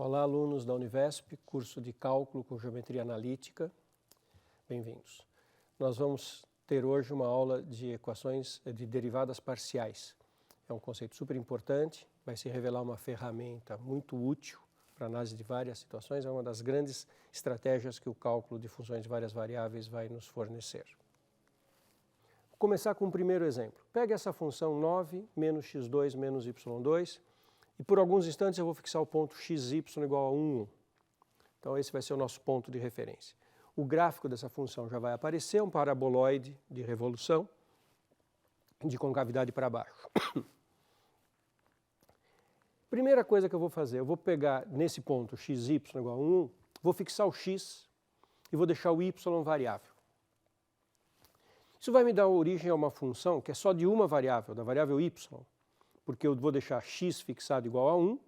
Olá, alunos da Univesp, curso de Cálculo com Geometria Analítica. Bem-vindos. Nós vamos ter hoje uma aula de equações de derivadas parciais. É um conceito super importante, vai se revelar uma ferramenta muito útil para análise de várias situações. É uma das grandes estratégias que o cálculo de funções de várias variáveis vai nos fornecer. Vou começar com o primeiro exemplo. Pega essa função 9 menos x2 menos y2 e por alguns instantes eu vou fixar o ponto xy igual a 1. Então esse vai ser o nosso ponto de referência. O gráfico dessa função já vai aparecer, um paraboloide de revolução de concavidade para baixo. Primeira coisa que eu vou fazer, eu vou pegar nesse ponto xy igual a 1, vou fixar o x e vou deixar o y variável. Isso vai me dar origem a uma função que é só de uma variável, da variável y, porque eu vou deixar x fixado igual a 1,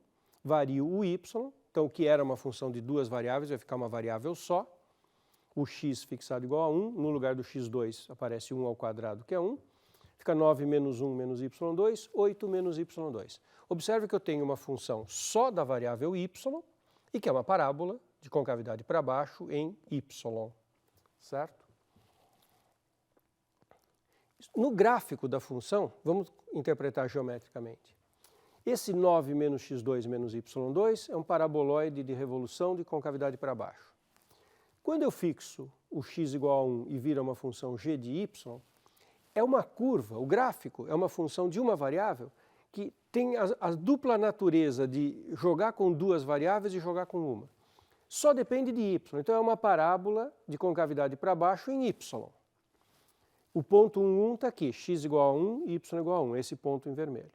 vario o y, então o que era uma função de duas variáveis vai ficar uma variável só, o x fixado igual a 1, no lugar do x2 aparece 1 ao quadrado, que é 1, fica 9 menos 1 menos y2, 8 menos y2. Observe que eu tenho uma função só da variável y e que é uma parábola de concavidade para baixo em y, certo? No gráfico da função, vamos interpretar geometricamente. Esse 9 menos x2 menos y2 é um paraboloide de revolução de concavidade para baixo. Quando eu fixo o x igual a 1 e vira uma função g de y, é uma curva, o gráfico é uma função de uma variável que tem a dupla natureza de jogar com duas variáveis e jogar com uma. Só depende de y, então é uma parábola de concavidade para baixo em y. O ponto 1 está aqui, x igual a 1, y igual a 1, esse ponto em vermelho.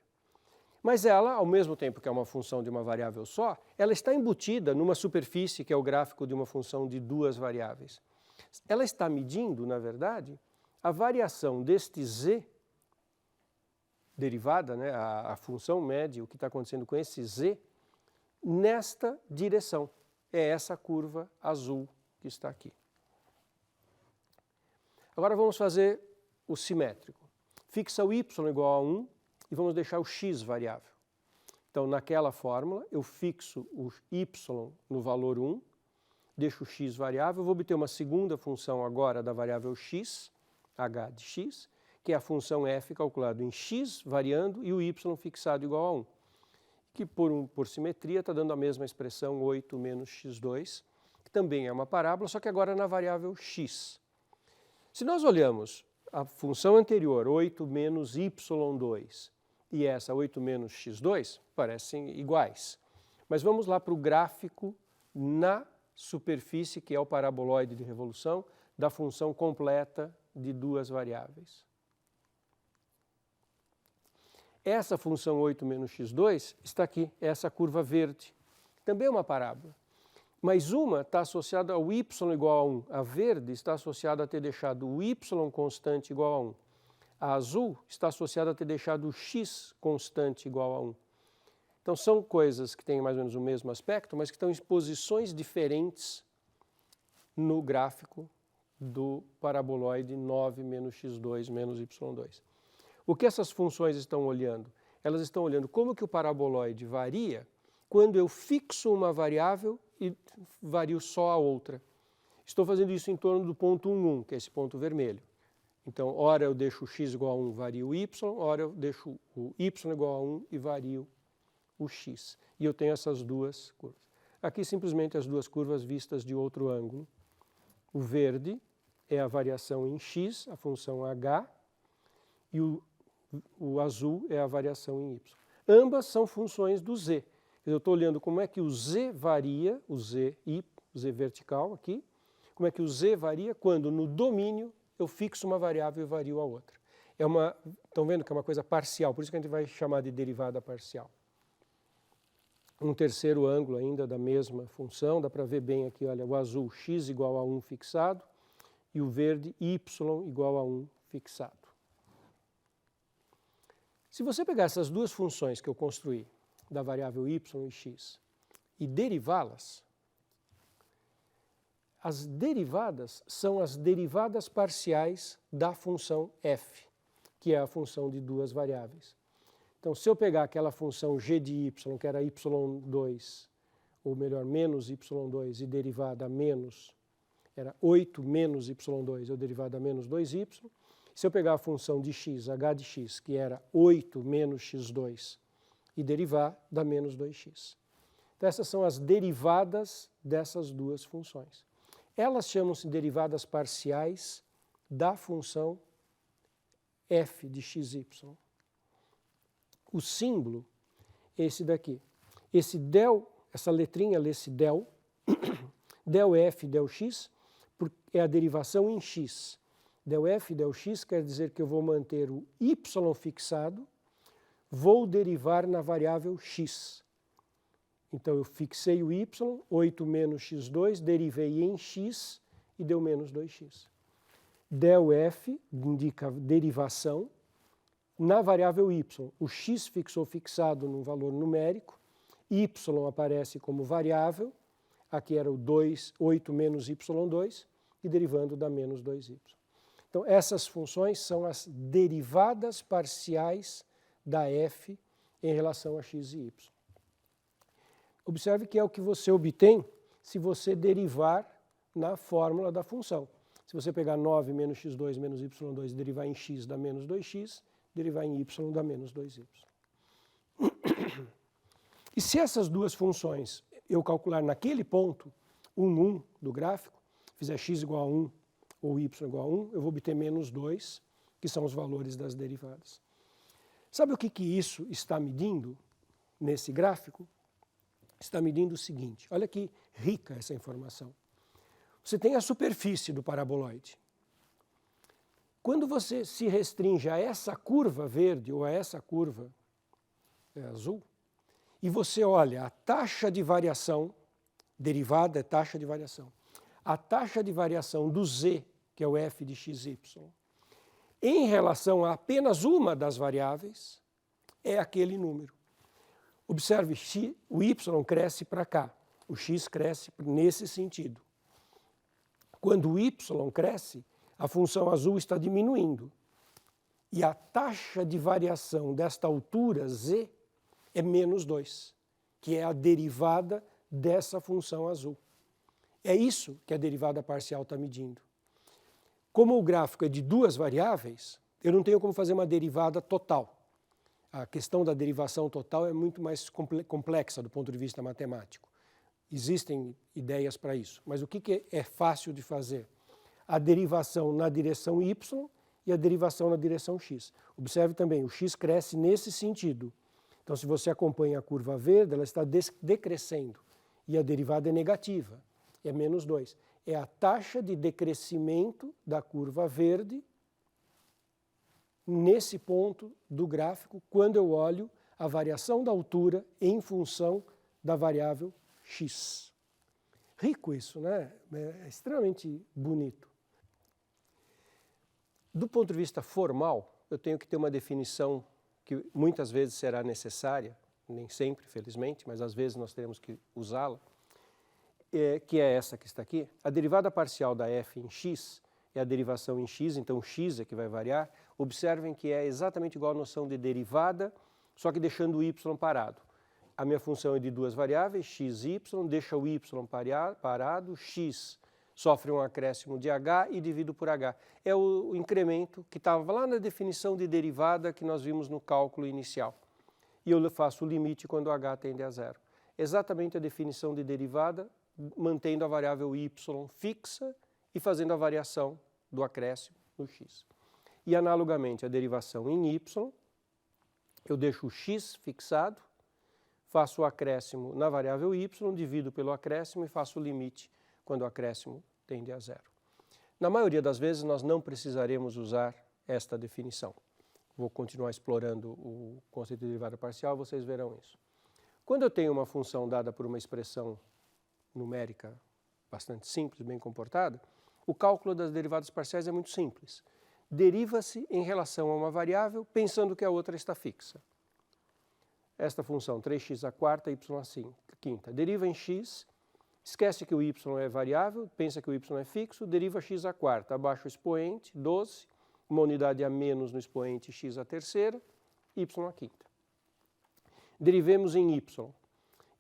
Mas ela, ao mesmo tempo que é uma função de uma variável só, ela está embutida numa superfície que é o gráfico de uma função de duas variáveis. Ela está medindo, na verdade, a variação deste z, derivada, né, a função mede o que está acontecendo com esse z, nesta direção. É essa curva azul que está aqui. Agora vamos fazer o simétrico. Fixa o y igual a 1 e vamos deixar o x variável. Então, naquela fórmula, eu fixo o y no valor 1, deixo o x variável, vou obter uma segunda função agora da variável x, h de x, que é a função f calculada em x variando e o y fixado igual a 1. Que por simetria está dando a mesma expressão 8 menos x2, que também é uma parábola, só que agora na variável x. Se nós olhamos a função anterior, 8 menos y2, e essa 8 menos x2, parecem iguais. Mas vamos lá para o gráfico na superfície, que é o paraboloide de revolução, da função completa de duas variáveis. Essa função 8 menos x2 está aqui, essa curva verde. Também é uma parábola. Mas uma está associada ao y igual a 1. A verde está associada a ter deixado o y constante igual a 1. A azul está associada a ter deixado o x constante igual a 1. Então são coisas que têm mais ou menos o mesmo aspecto, mas que estão em posições diferentes no gráfico do paraboloide 9 menos x2 menos y2. O que essas funções estão olhando? Elas estão olhando como que o paraboloide varia quando eu fixo uma variável e vario só a outra. Estou fazendo isso em torno do ponto 1, 1, que é esse ponto vermelho. Então, ora eu deixo o x igual a 1 e vario o y, ora eu deixo o y igual a 1 e vario o x. E eu tenho essas duas curvas. Aqui simplesmente as duas curvas vistas de outro ângulo. O verde é a variação em x, a função h, e o azul é a variação em y. Ambas são funções do z. Eu estou olhando como é que o z varia, o z vertical aqui, como é que o z varia quando no domínio eu fixo uma variável e vario a outra. Estão vendo que é uma coisa parcial, por isso que a gente vai chamar de derivada parcial. Um terceiro ângulo ainda da mesma função, dá para ver bem aqui, olha, o azul x igual a 1 fixado e o verde y igual a 1 fixado. Se você pegar essas duas funções que eu construí, da variável y e x, e derivá-las, as derivadas são as derivadas parciais da função f, que é a função de duas variáveis. Então, se eu pegar aquela função g de y, que era y2, ou melhor, menos y2 e derivada a menos, era 8 menos y2, eu derivada a menos 2y. Se eu pegar a função de x, h de x, que era 8 menos x2, e derivar, dá menos 2x. Então, essas são as derivadas dessas duas funções. Elas chamam-se derivadas parciais da função f de xy. O símbolo é esse daqui. Esse del, essa letrinha lê-se del, del f, del x, é a derivação em x. Del f, del x quer dizer que eu vou manter o y fixado, vou derivar na variável x. Então, eu fixei o y, 8 menos x2, derivei em x e deu menos 2x. Del f indica derivação na variável y. O x fixado num valor numérico, y aparece como variável, aqui era o 8 menos y2, e derivando dá menos 2y. Então, essas funções são as derivadas parciais da f em relação a x e y. Observe que é o que você obtém se você derivar na fórmula da função. Se você pegar 9 menos x2 menos y2 e derivar em x dá menos 2x, derivar em y dá menos 2y. E se essas duas funções eu calcular naquele ponto, 1 do gráfico, fizer x igual a 1 ou y igual a 1, eu vou obter menos 2, que são os valores das derivadas. Sabe o que isso está medindo nesse gráfico? Está medindo o seguinte, olha que rica essa informação. Você tem a superfície do paraboloide. Quando você se restringe a essa curva verde ou a essa curva azul, e você olha a taxa de variação, derivada é taxa de variação, a taxa de variação do z, que é o f de xy, em relação a apenas uma das variáveis, é aquele número. Observe, o y cresce para cá, o x cresce nesse sentido. Quando o y cresce, a função azul está diminuindo. E a taxa de variação desta altura, z, é menos 2, que é a derivada dessa função azul. É isso que a derivada parcial está medindo. Como o gráfico é de duas variáveis, eu não tenho como fazer uma derivada total. A questão da derivação total é muito mais complexa do ponto de vista matemático. Existem ideias para isso. Mas o que é fácil de fazer? A derivação na direção y e a derivação na direção x. Observe também, o x cresce nesse sentido. Então, se você acompanha a curva verde, ela está decrescendo. E a derivada é negativa, é menos 2. É a taxa de decrescimento da curva verde nesse ponto do gráfico, quando eu olho a variação da altura em função da variável x. Rico isso, né? É extremamente bonito. Do ponto de vista formal, eu tenho que ter uma definição que muitas vezes será necessária, nem sempre, felizmente, mas às vezes nós teremos que usá-la, que é essa que está aqui. A derivada parcial da f em x é a derivação em x, então x é que vai variar. Observem que é exatamente igual à noção de derivada, só que deixando o y parado. A minha função é de duas variáveis, x e y, deixa o y parado, x sofre um acréscimo de h e divido por h. É o incremento que estava lá na definição de derivada que nós vimos no cálculo inicial. E eu faço o limite quando h tende a zero. Exatamente a definição de derivada, mantendo a variável y fixa e fazendo a variação do acréscimo no x. E analogamente a derivação em y, eu deixo o x fixado, faço o acréscimo na variável y, divido pelo acréscimo e faço o limite quando o acréscimo tende a zero. Na maioria das vezes nós não precisaremos usar esta definição. Vou continuar explorando o conceito de derivada parcial, vocês verão isso. Quando eu tenho uma função dada por uma expressão numérica bastante simples, bem comportada, o cálculo das derivadas parciais é muito simples. Deriva-se em relação a uma variável, pensando que a outra está fixa. Esta função, 3x à quarta, y à quinta, deriva em x, esquece que o y é variável, pensa que o y é fixo, deriva x à quarta, abaixa o expoente, 12, uma unidade a menos no expoente, x à terceira, y à quinta. Derivemos em y.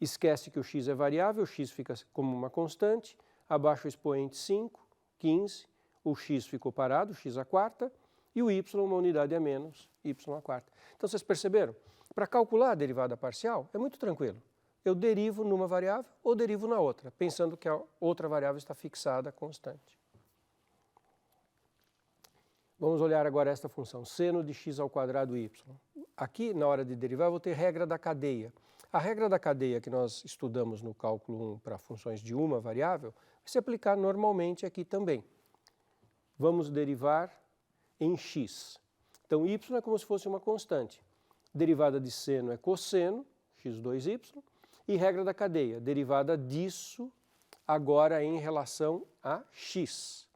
Esquece que o x é variável, o x fica como uma constante, abaixo o expoente 5, 15, o x ficou parado, x à quarta, e o y uma unidade a menos, y à quarta. Então vocês perceberam? Para calcular a derivada parcial é muito tranquilo. Eu derivo numa variável ou derivo na outra, pensando que a outra variável está fixada, constante. Vamos olhar agora esta função, seno de x ao quadrado y. Aqui, na hora de derivar, eu vou ter regra da cadeia. A regra da cadeia que nós estudamos no cálculo 1 para funções de uma variável, vai se aplicar normalmente aqui também. Vamos derivar em x. Então, y é como se fosse uma constante. Derivada de seno é cosseno, x2y, e regra da cadeia, derivada disso agora em relação a x.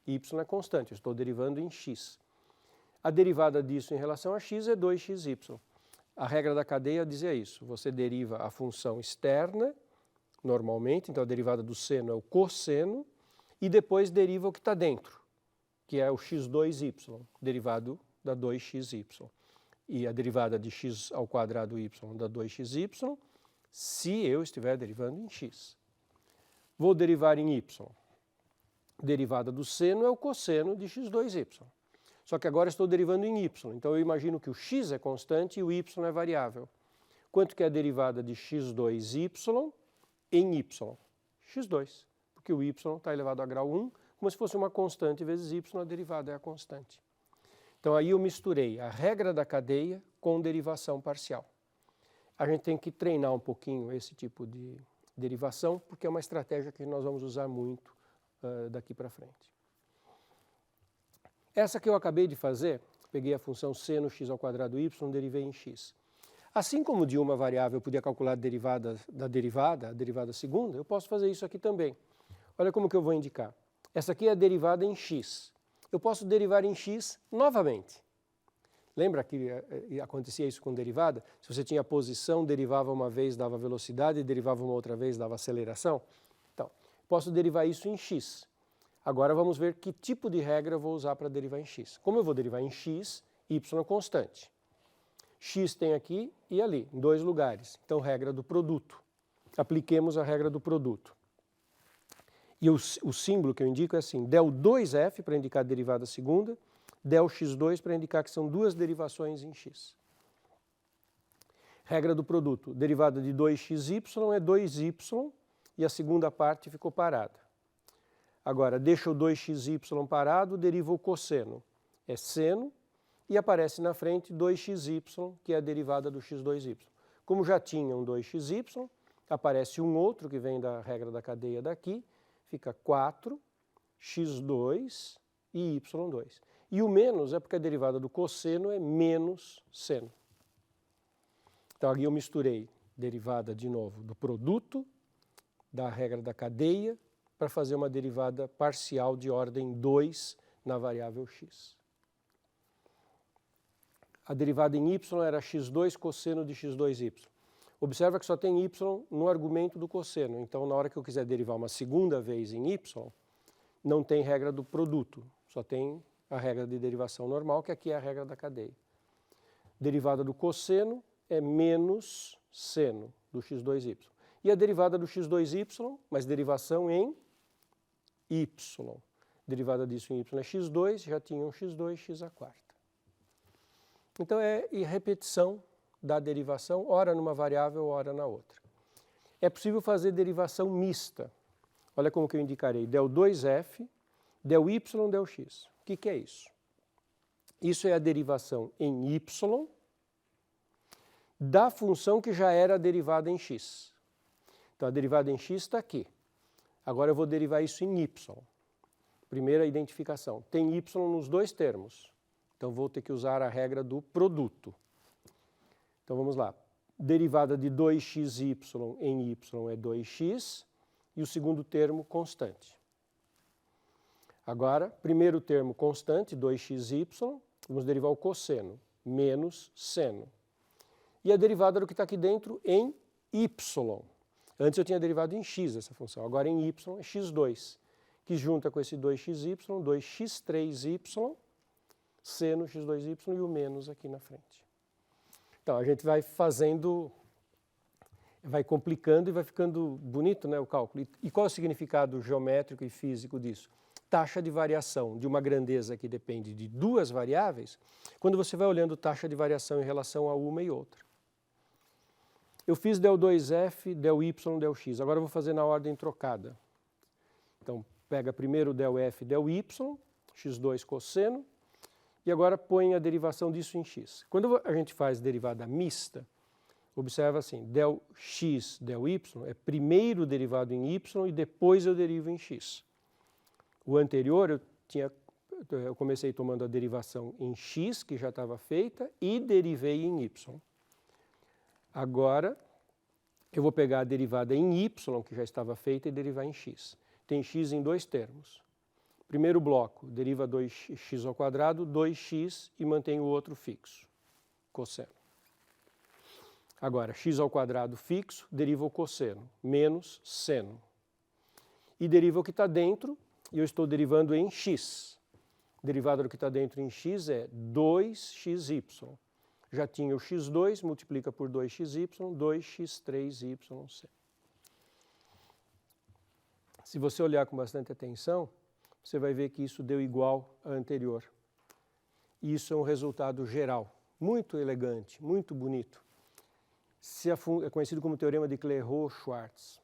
Y é constante, eu estou derivando em x. A derivada disso em relação a x é 2xy. A regra da cadeia dizia isso, você deriva a função externa, normalmente, então a derivada do seno é o cosseno, e depois deriva o que está dentro, que é o x2y, derivado da 2xy. E a derivada de x ao quadrado y da 2xy, se eu estiver derivando em x. Vou derivar em y. Derivada do seno é o cosseno de x2y. Só que agora estou derivando em y, então eu imagino que o x é constante e o y é variável. Quanto que é a derivada de x2y em y? x2, porque o y está elevado a grau 1, como se fosse uma constante vezes y, a derivada é a constante. Então aí eu misturei a regra da cadeia com derivação parcial. A gente tem que treinar um pouquinho esse tipo de derivação, porque é uma estratégia que nós vamos usar muito daqui para frente. Essa que eu acabei de fazer, peguei a função seno x ao quadrado y, derivei em x. Assim como de uma variável eu podia calcular a derivada da derivada, a derivada segunda, eu posso fazer isso aqui também. Olha como que eu vou indicar. Essa aqui é a derivada em x. Eu posso derivar em x novamente. Lembra que acontecia isso com derivada? Se você tinha posição, derivava uma vez, dava velocidade, derivava uma outra vez, dava aceleração. Então, posso derivar isso em x. Agora vamos ver que tipo de regra eu vou usar para derivar em x. Como eu vou derivar em x, y é constante. X tem aqui e ali, em dois lugares. Então, regra do produto. Apliquemos a regra do produto. E o símbolo que eu indico é assim, del 2f para indicar a derivada segunda, del x2 para indicar que são duas derivações em x. Regra do produto, derivada de 2xy é 2y e a segunda parte ficou parada. Agora, deixa o 2xy parado, deriva o cosseno, é seno, e aparece na frente 2xy, que é a derivada do x2y. Como já tinha um 2xy, aparece um outro que vem da regra da cadeia daqui, fica 4, x2 e y2. E o menos é porque a derivada do cosseno é menos seno. Então aqui eu misturei derivada de novo do produto, da regra da cadeia, para fazer uma derivada parcial de ordem 2 na variável x. A derivada em y era x2 cosseno de x2y. Observa que só tem y no argumento do cosseno, então na hora que eu quiser derivar uma segunda vez em y, não tem regra do produto, só tem a regra de derivação normal, que aqui é a regra da cadeia. Derivada do cosseno é menos seno do x2y. E a derivada do x2y, mas derivação em y. Derivada disso em y é x2, já tinha um x2, x à quarta. Então é repetição da derivação, ora numa variável, ora na outra. É possível fazer derivação mista. Olha como que eu indicarei, del 2f, del y, del x. O que é isso? Isso é a derivação em y da função que já era derivada em x. Então a derivada em x está aqui. Agora eu vou derivar isso em y. Primeira identificação. Tem y nos dois termos. Então vou ter que usar a regra do produto. Então vamos lá. Derivada de 2xy em y é 2x e o segundo termo constante. Agora, primeiro termo constante, 2xy, vamos derivar o cosseno, menos seno. E a derivada do que está aqui dentro em y. Antes eu tinha derivado em x essa função, agora em y é x2, que junta com esse 2xy, 2x3y, seno x2y e o menos aqui na frente. Então, a gente vai fazendo Vai complicando e vai ficando bonito, né, o cálculo. E qual é o significado geométrico e físico disso? Taxa de variação de uma grandeza que depende de duas variáveis, quando você vai olhando taxa de variação em relação a uma e outra. Eu fiz del2f, del y, del x. Agora eu vou fazer na ordem trocada. Então, pega primeiro del f, del y, x2 cosseno, e agora põe a derivação disso em x. Quando a gente faz derivada mista, observa assim, del x, del y é primeiro derivado em y e depois eu derivo em x. O anterior eu comecei tomando a derivação em x, que já estava feita, e derivei em y. Agora, eu vou pegar a derivada em y, que já estava feita, e derivar em x. Tem x em dois termos. Primeiro bloco, deriva 2x ao quadrado, 2x e mantém o outro fixo, cosseno. Agora, x ao quadrado fixo, deriva o cosseno, menos seno. E deriva o que está dentro, e eu estou derivando em x. Derivada do que está dentro em x é 2xy. Já tinha o x2, multiplica por 2xy, 2x3y. Se você olhar com bastante atenção, você vai ver que isso deu igual à anterior. E isso é um resultado geral, muito elegante, muito bonito. É conhecido como teorema de Clairaut-Schwarz.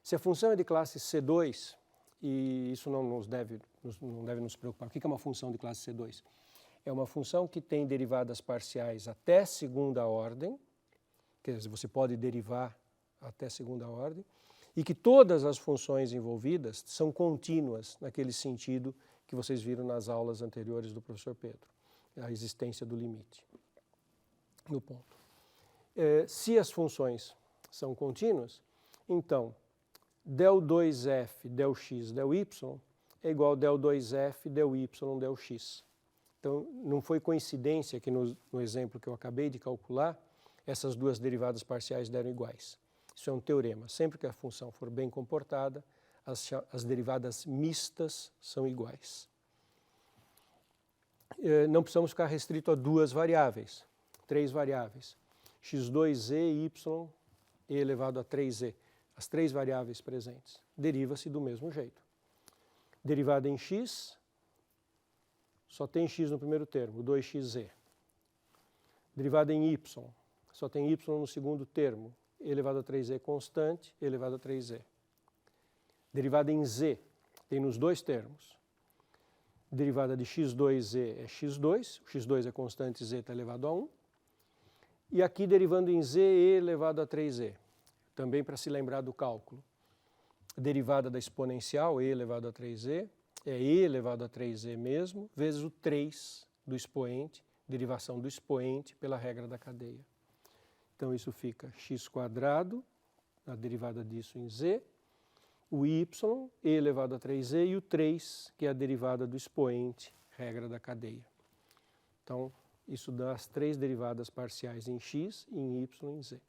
Se a função é de classe C2, e isso não deve nos preocupar, o que é uma função de classe C2? É uma função que tem derivadas parciais até segunda ordem, quer dizer, você pode derivar até segunda ordem, e que todas as funções envolvidas são contínuas, naquele sentido que vocês viram nas aulas anteriores do professor Pedro, a existência do limite no ponto. Se as funções são contínuas, então del 2f, del x, del y é igual a del 2f, del y, del x. Então, não foi coincidência que no exemplo que eu acabei de calcular, essas duas derivadas parciais deram iguais. Isso é um teorema. Sempre que a função for bem comportada, as derivadas mistas são iguais. Não precisamos ficar restrito a duas variáveis, três variáveis. x2z, y, e elevado a 3z. As três variáveis presentes. Deriva-se do mesmo jeito. Derivada em x, só tem x no primeiro termo, 2xz. Derivada em y, só tem y no segundo termo, e elevado a 3z constante, e elevado a 3z. Derivada em z, tem nos dois termos. Derivada de x2z é x2, o x2 é constante, z está elevado a 1. E aqui derivando em z, e elevado a 3z. Também para se lembrar do cálculo. Derivada da exponencial, e elevado a 3z, é e elevado a 3z mesmo, vezes o 3 do expoente, derivação do expoente pela regra da cadeia. Então isso fica x², a derivada disso em z, o y, e elevado a 3z, e o 3, que é a derivada do expoente, regra da cadeia. Então, isso dá as três derivadas parciais em x, em y e em z.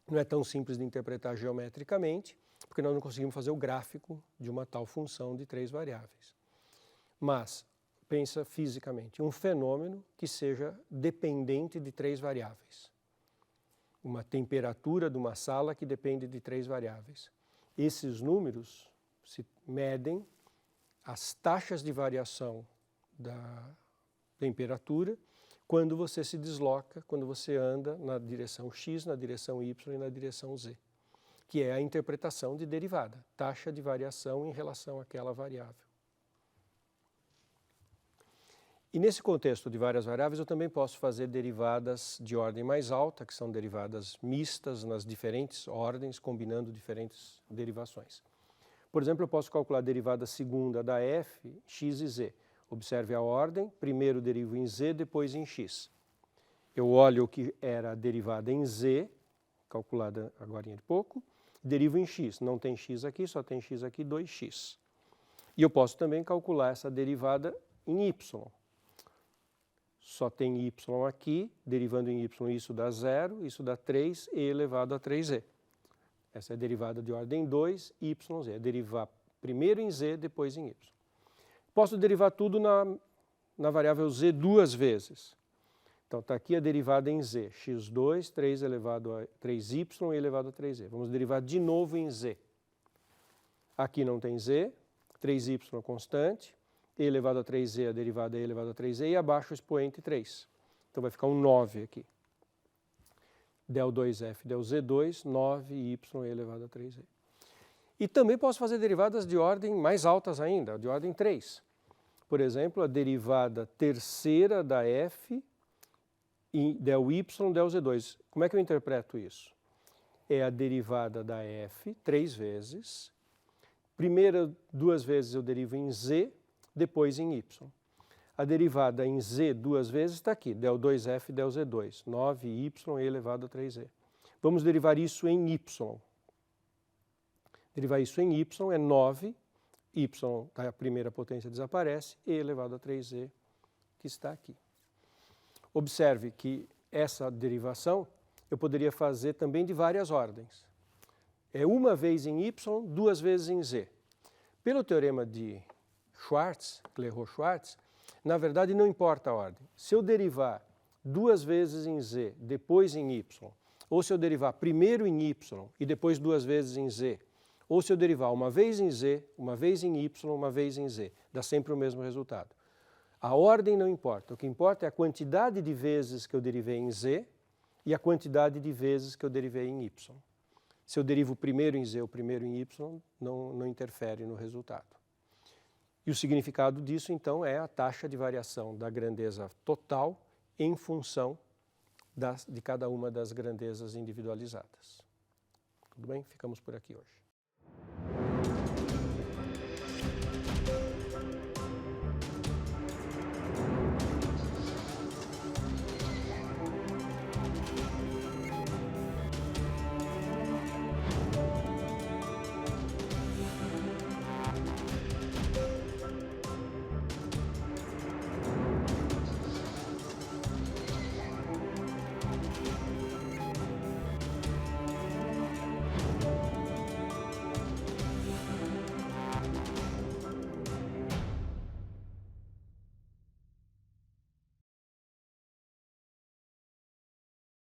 Não é tão simples de interpretar geometricamente, porque nós não conseguimos fazer o gráfico de uma tal função de três variáveis. Mas, pensa fisicamente, um fenômeno que seja dependente de três variáveis. Uma temperatura de uma sala que depende de três variáveis. Esses números se medem as taxas de variação da temperatura quando você se desloca, quando você anda na direção x, na direção y e na direção z, que é a interpretação de derivada, taxa de variação em relação àquela variável. E nesse contexto de várias variáveis, eu também posso fazer derivadas de ordem mais alta, que são derivadas mistas nas diferentes ordens, combinando diferentes derivações. Por exemplo, eu posso calcular a derivada segunda da f, x e z. Observe a ordem, primeiro derivo em z, depois em x. Eu olho o que era a derivada em z, calculada agora de pouco, derivo em x. Não tem x aqui, só tem x aqui, 2x. E eu posso também calcular essa derivada em y. Só tem y aqui, derivando em y, isso dá 0, isso dá 3, e elevado a 3z. Essa é a derivada de ordem 2, yz. É derivar primeiro em z, depois em y. Posso derivar tudo na variável z duas vezes. Então, está aqui a derivada em z, x2, 3 elevado a 3y elevado a 3z. Vamos derivar de novo em z. Aqui não tem z, 3y constante, e elevado a 3z, a derivada é elevado a 3z, e abaixo o expoente 3. Então, vai ficar um 9 aqui. Del 2f, del z2, 9y elevado a 3z. E também posso fazer derivadas de ordem mais altas ainda, de ordem 3. Por exemplo, a derivada terceira da f del y del z2. Como é que eu interpreto isso? É a derivada da f 3 vezes. Primeira 2 vezes eu derivo em z, depois em y. A derivada em z 2 vezes está aqui, del 2f del z2, 9y elevado a 3z. Vamos derivar isso em y. Derivar isso em y é 9, y, a primeira potência desaparece, e elevado a 3z, que está aqui. Observe que essa derivação eu poderia fazer também de várias ordens. É uma vez em y, 2 vezes em z. Pelo teorema de Schwarz, Clairaut-Schwarz, na verdade não importa a ordem. Se eu derivar 2 vezes em z, depois em y, ou se eu derivar primeiro em y e depois 2 vezes em z, ou se eu derivar uma vez em z, uma vez em y, uma vez em z, dá sempre o mesmo resultado. A ordem não importa, o que importa é a quantidade de vezes que eu derivei em z e a quantidade de vezes que eu derivei em y. Se eu derivo primeiro em z ou primeiro em y, não interfere no resultado. E o significado disso, então, é a taxa de variação da grandeza total em função de cada uma das grandezas individualizadas. Tudo bem? Ficamos por aqui hoje.